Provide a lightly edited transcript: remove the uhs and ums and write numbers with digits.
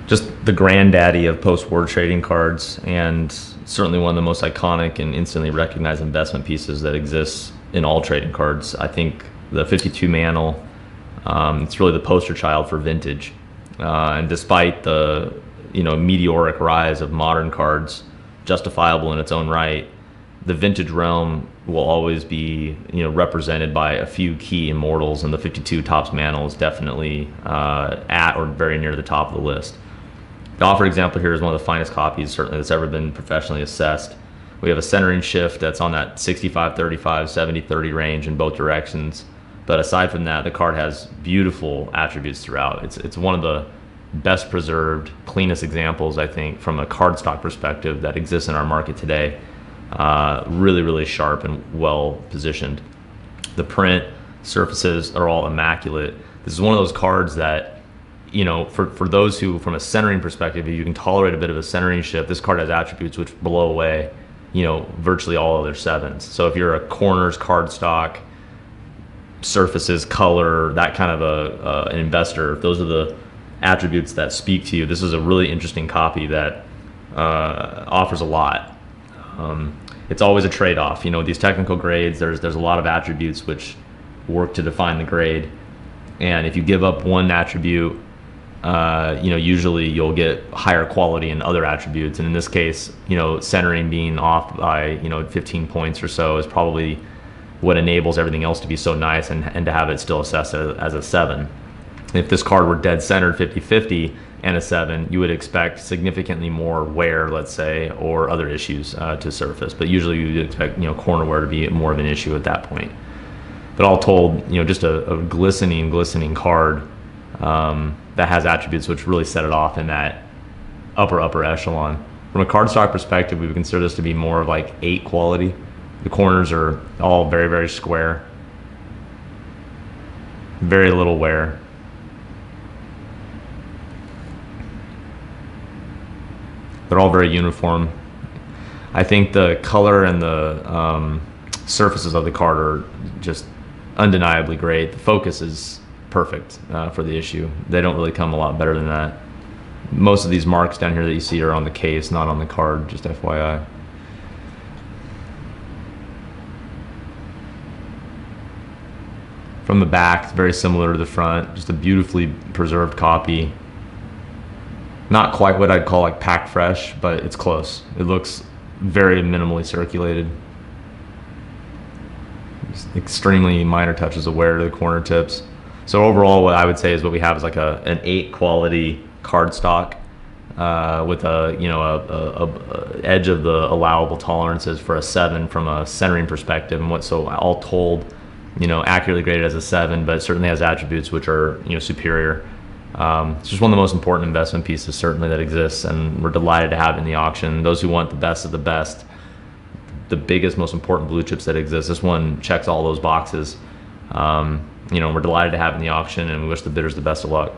just the granddaddy of post-war trading cards, and certainly one of the most iconic and instantly recognized investment pieces that exists in all trading cards. I think the 52 Mantle, it's really the poster child for vintage. And despite the meteoric rise of modern cards, justifiable in its own right, the vintage realm will always be represented by a few key immortals, and the 52 Topps Mantle is definitely at or very near the top of the list. The offered example here is one of the finest copies certainly that's ever been professionally assessed. We have a centering shift that's on that 65-35, 70-30 range in both directions. But aside from that, the card has beautiful attributes throughout. It's one of the best preserved, cleanest examples, I think, from a cardstock perspective that exists in our market today. Really, really sharp and well positioned. The print surfaces are all immaculate. This is one of those cards that, for those who, from a centering perspective, if you can tolerate a bit of a centering shift, this card has attributes which blow away, virtually all other sevens. So if you're a corners cardstock, surfaces, color, that kind of an investor, if those are the attributes that speak to you, this is a really interesting copy that offers a lot. It's always a trade-off. These technical grades, there's a lot of attributes which work to define the grade, and if you give up one attribute, usually you'll get higher quality in other attributes. And in this case, centering being off by 15 points or so is probably what enables everything else to be so nice and to have it still assessed as a 7. If this card were dead centered 50-50 and a 7, you would expect significantly more wear, let's say, or other issues to surface. But usually you would expect corner wear to be more of an issue at that point. But all told, just a glistening card that has attributes which really set it off in that upper echelon. From a cardstock perspective, we would consider this to be more of like 8 quality. The corners are all very, very square. Very little wear. They're all very uniform. I think the color and the surfaces of the card are just undeniably great. The focus is perfect for the issue. They don't really come a lot better than that. Most of these marks down here that you see are on the case, not on the card, just FYI. From the back, it's very similar to the front, just a beautifully preserved copy. Not quite what I'd call like packed fresh, but it's close. It looks very minimally circulated. Just extremely minor touches of wear to the corner tips. So overall, what I would say is what we have is like an 8 quality cardstock with a edge of the allowable tolerances for a 7 from a centering perspective, and so all told, accurately graded as a 7, but it certainly has attributes which are superior. It's just one of the most important investment pieces certainly that exists, and we're delighted to have it in the auction. Those who want the best of the best, the biggest, most important blue chips that exist, this one checks all those boxes. We're delighted to have it in the auction, and we wish the bidders the best of luck.